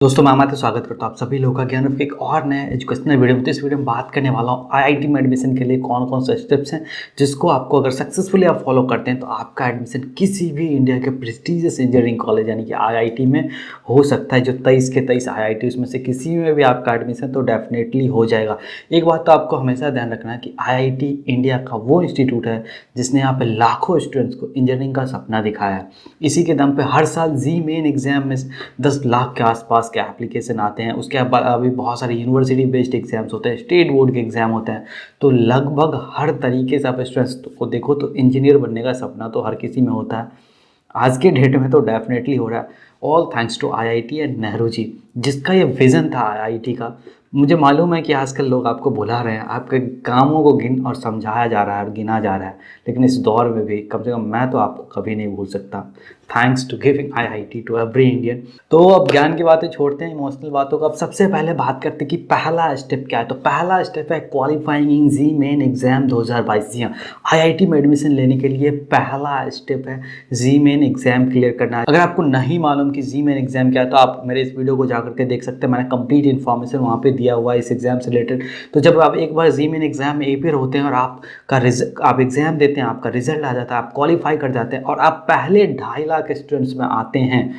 दोस्तों मैं अमित स्वागत करता हूँ आप सभी लोगों का ज्ञान रूप एक और नए एजुकेशनल वीडियो में। तो इस वीडियो में बात करने वाला हूँ आईआईटी में एडमिशन के लिए कौन कौन से स्टेप्स हैं जिसको आपको अगर सक्सेसफुली आप फॉलो करते हैं तो आपका एडमिशन किसी भी इंडिया के प्रेस्टीजियस इंजीनियरिंग कॉलेज यानी कि आईआईटी में हो सकता है। जो 23 के 23 आईआईटी उसमें से किसी में भी आपका एडमिशन तो डेफिनेटली हो जाएगा। एक बात तो आपको हमेशा ध्यान रखना है कि आईआईटी इंडिया का वो इंस्टीट्यूट है जिसने यहाँ पे लाखों स्टूडेंट्स को इंजीनियरिंग का सपना दिखाया है। इसी के दम पे हर साल जी मेन एग्जाम में 10 लाख के आसपास के एप्लीकेशन आते हैं। उसके बाद अभी बहुत सारे यूनिवर्सिटी बेस्ड एग्जाम्स होते हैं, स्टेट बोर्ड के एग्जाम होते हैं। तो लगभग हर तरीके से आप स्टूडेंट्स को देखो तो इंजीनियर बनने का सपना तो हर किसी में होता है। आज के डेट में तो डेफिनेटली हो रहा है। All thanks to IIT and Nehru ji, जिसका ये विज़न था आईआईटी का। मुझे मालूम है कि आजकल लोग आपको भुला रहे हैं, आपके कामों को गिन और समझाया जा रहा है और गिना जा रहा है, लेकिन इस दौर में भी कम से कम मैं तो आपको कभी नहीं भूल सकता। Thanks to giving IIT to every Indian. तो अब ज्ञान की बातें छोड़ते हैं, इमोशनल बातों का। अब सबसे पहले बात करते हैं कि पहला स्टेप क्या है। तो पहला स्टेप है qualifying in JEE Main exam 2022। जी हाँ, आईआईटी में एडमिशन लेने के लिए पहला स्टेप है जी मेन एग्जाम क्लियर करना। अगर आपको नहीं मालूम कि जी मेन एग्जाम क्या है तो आप मेरे इस वीडियो को जाकर के देख सकते हैं। मैंने कंप्लीट इन्फॉर्मेशन वहाँ पे दिया हुआ है इस एग्जाम से रिलेटेड। तो जब आप एक बार जी मेन एग्जाम में अपियर होते हैं और आप एग्जाम देते हैं, आपका रिजल्ट आ जाता है, आप क्वालिफाई कर जाते हैं और आप पहले 2.5 लाख स्टूडेंट्स में आते हैं,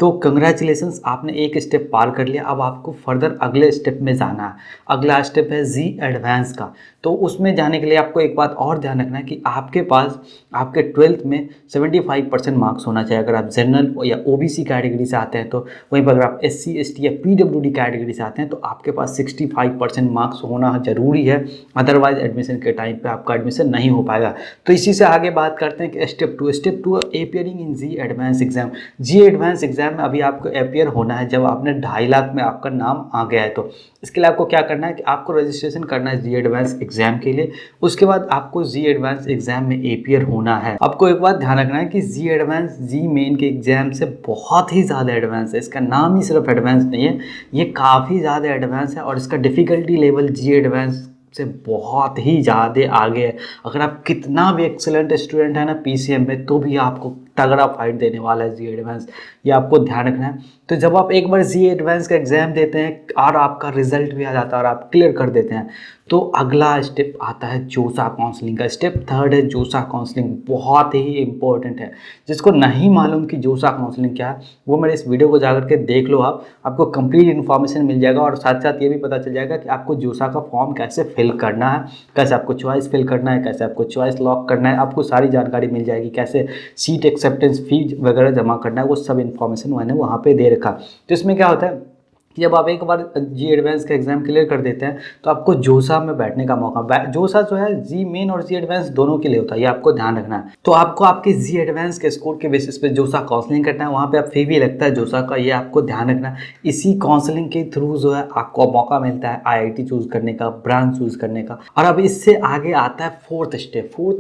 तो कंग्रेचुलेशंस, आपने एक स्टेप पार कर लिया। अब आपको फर्दर अगले स्टेप में जाना है। अगला स्टेप है जी एडवांस का। तो उसमें जाने के लिए आपको एक बात और ध्यान रखना है कि आपके पास आपके 12th में 75% मार्क्स होना चाहिए। अगर आप जनरल या ओबीसी कैटेगरी से आते हैं तो, वहीं पर अगर आप एससी एसटी या पीडब्ल्यूडी कैटेगरी से आते हैं तो आपके पास 65% मार्क्स होना ज़रूरी है। अदरवाइज एडमिशन के टाइम पे आपका एडमिशन नहीं हो पाएगा। तो इसी से आगे बात करते हैं कि step two appearing in JEE advance exam. JEE advance exam में अभी आपको अपियर होना है जब आपने 2.5 लाख में आपका नाम आ गया है। तो इसके लिए आपको क्या करना है कि आपको रजिस्ट्रेशन करना है जी एडवांस एग्जाम के लिए। उसके बाद आपको जी एडवांस एग्जाम में अपियर होना है। आपको एक बात ध्यान रखना है कि जी एडवांस जी मेन के एग्जाम से बहुत ही ज़्यादा एडवांस है। इसका नाम ही सिर्फ एडवांस नहीं है, ये काफ़ी ज़्यादा एडवांस है और इसका डिफ़िकल्टी लेवल जी एडवांस से बहुत ही ज़्यादा आगे है। अगर आप कितना भी एक्सेलेंट स्टूडेंट है ना पीसीएम में, तो भी आपको तगड़ा फाइट देने वाला है जी एडवांस, ये आपको ध्यान रखना है। तो जब आप एक बार जी एडवांस का एग्जाम देते हैं और आपका रिजल्ट भी आ जाता है और आप क्लियर कर देते हैं, तो अगला स्टेप आता है जोसा काउंसलिंग का। स्टेप 3 है जोसा काउंसलिंग, बहुत ही इंपॉर्टेंट है। जिसको नहीं मालूम कि जोसा काउंसलिंग क्या है, वो मेरे इस वीडियो को जाकर के देख लो। आपको कंप्लीट इन्फॉर्मेशन मिल जाएगा और साथ साथ ये भी पता चल जाएगा कि आपको जोसा का फॉर्म कैसे फिल करना है, कैसे आपको चॉइस फिल करना है, कैसे आपको चॉइस लॉक करना है। आपको सारी जानकारी मिल जाएगी, कैसे सीट एक्सेप्टेंस फीस वगैरह जमा करना है, वो सब इन्फॉर्मेशन मैंने वहाँ पे दे रखा। तो इसमें क्या होता है कि जब आप एक बार जी एडवांस का एग्जाम क्लियर कर देते हैं तो आपको जोसा में बैठने का मौका। जोसा जो है जी मेन और जी एडवांस दोनों के लिए होता है, ये आपको ध्यान रखना है। तो आपको आपके जी एडवांस के स्कोर के बेसिस पे जोसा काउंसलिंग करना है। वहाँ पे आप फी भी लगता है जोसा का, ये आपको ध्यान रखना है। इसी काउंसलिंग के थ्रू जो है आपको मौका मिलता है आईआईटी चूज करने का, ब्रांच चूज करने का। और अब इससे आगे आता है फोर्थ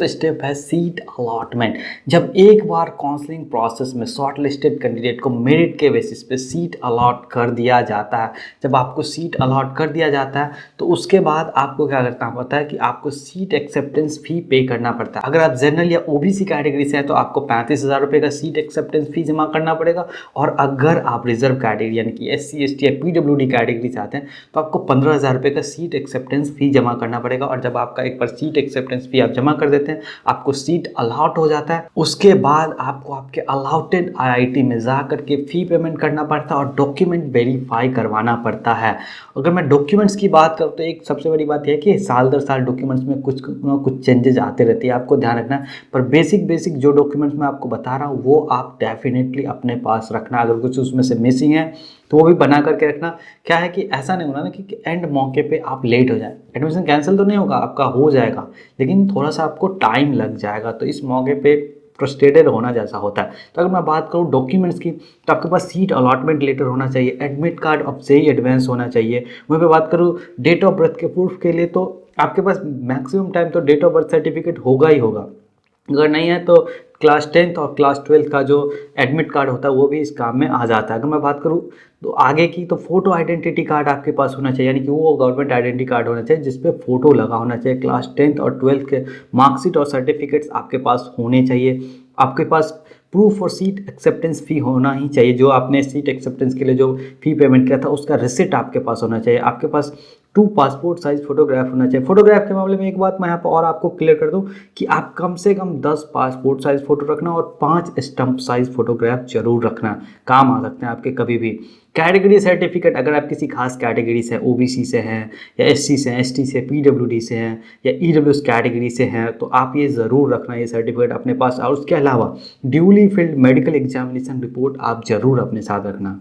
स्टेप है सीट अलॉटमेंट। जब एक बार काउंसलिंग प्रोसेस में शॉर्ट लिस्टेड कैंडिडेट को मेरिट के बेसिस पे सीट अलॉट कर दिया जाता है, जब आपको सीट अलॉट कर दिया जाता है तो उसके बाद आपको क्या करना पड़ता है कि आपको सीट एक्सेप्टेंस फी पे करना पड़ता है। अगर आप जनरल या ओबीसी कैटेगरी से हैं तो आपको 35,000 रुपये का सीट एक्सेप्टेंस फी जमा करना पड़ेगा। और अगर आप रिजर्व कैटेगरी यानी कि एससी एसटी या पीडब्ल्यूडी कैटेगरी से आते हैं तो आपको 15,000 रुपये का सीट एक्सेप्टेंस फी जमा करना पड़ेगा। और जब आपका एक बार सीट एक्सेप्टेंस फी आप जमा कर देते हैं, आपको सीट अलॉट हो जाता है। उसके बाद आपको आपके अलॉटेड आईआईटी में जा करके फी पेमेंट करना पड़ता है और डॉक्यूमेंट वेरीफाई करवाना पड़ता है। अगर मैं डॉक्यूमेंट्स की बात करूँ तो एक सबसे बड़ी बात यह है कि साल दर साल डॉक्यूमेंट्स में कुछ चेंजेस आते रहती है, आपको ध्यान रखना है। पर बेसिक जो डॉक्यूमेंट्स मैं आपको बता रहा हूँ वो आप डेफिनेटली अपने पास रखना। अगर कुछ उसमें से मिसिंग है तो वो भी बना करके रखना। क्या है कि ऐसा नहीं होना ना कि एंड मौके पे आप लेट हो जाए। एडमिशन कैंसिल तो नहीं होगा, आपका हो जाएगा, लेकिन थोड़ा सा आपको टाइम लग जाएगा। तो इस मौके पे फ्रस्ट्रेटेड होना जैसा होता है। तो अगर मैं बात करूँ डॉक्यूमेंट्स की, तो आपके पास सीट अलॉटमेंट लेटर होना चाहिए, एडमिट कार्ड अब से ही एडवांस होना चाहिए। वहीं पे बात करूँ डेट ऑफ बर्थ के प्रूफ के लिए, तो आपके पास मैक्सिमम टाइम तो डेट ऑफ बर्थ सर्टिफिकेट होगा ही होगा। अगर नहीं है तो क्लास 10th और क्लास 12th का जो एडमिट कार्ड होता है वो भी इस काम में आ जाता है। अगर मैं बात करूँ तो आगे की, तो फोटो आइडेंटिटी कार्ड आपके पास होना चाहिए, यानी कि वो गवर्नमेंट आइडेंटिटी कार्ड होना चाहिए जिसपे फोटो लगा होना चाहिए। क्लास 10th और 12th के मार्कशीट और सर्टिफिकेट्स आपके पास होने चाहिए। आपके पास प्रूफ और सीट एक्सेप्टेंस फ़ी होना ही चाहिए। जो आपने सीट एक्सेप्टेंस के लिए जो फ़ी पेमेंट किया था उसका रिसिप्ट आपके पास होना चाहिए। आपके पास 2 पासपोर्ट साइज़ फ़ोटोग्राफ होना चाहिए। फ़ोटोग्राफ के मामले में एक बात मैं यहाँ पर और आपको क्लियर कर दूँ कि आप कम से कम 10 पासपोर्ट साइज़ फ़ोटो रखना और 5 स्टम्प साइज़ फ़ोटोग्राफ ज़रूर रखना, काम आ सकते हैं आपके कभी भी। कैटेगरी सर्टिफिकेट, अगर आप किसी खास कैटेगरी से ओबीसी से हैं या एससी से हैं, एसटी से, पीडब्ल्यूडी से हैं या ईडब्ल्यूएस कैटेगरी से हैं, तो आप ये ज़रूर रखना ये सर्टिफिकेट अपने पास। और उसके अलावा duly field medical examination report आप ज़रूर अपने साथ रखना।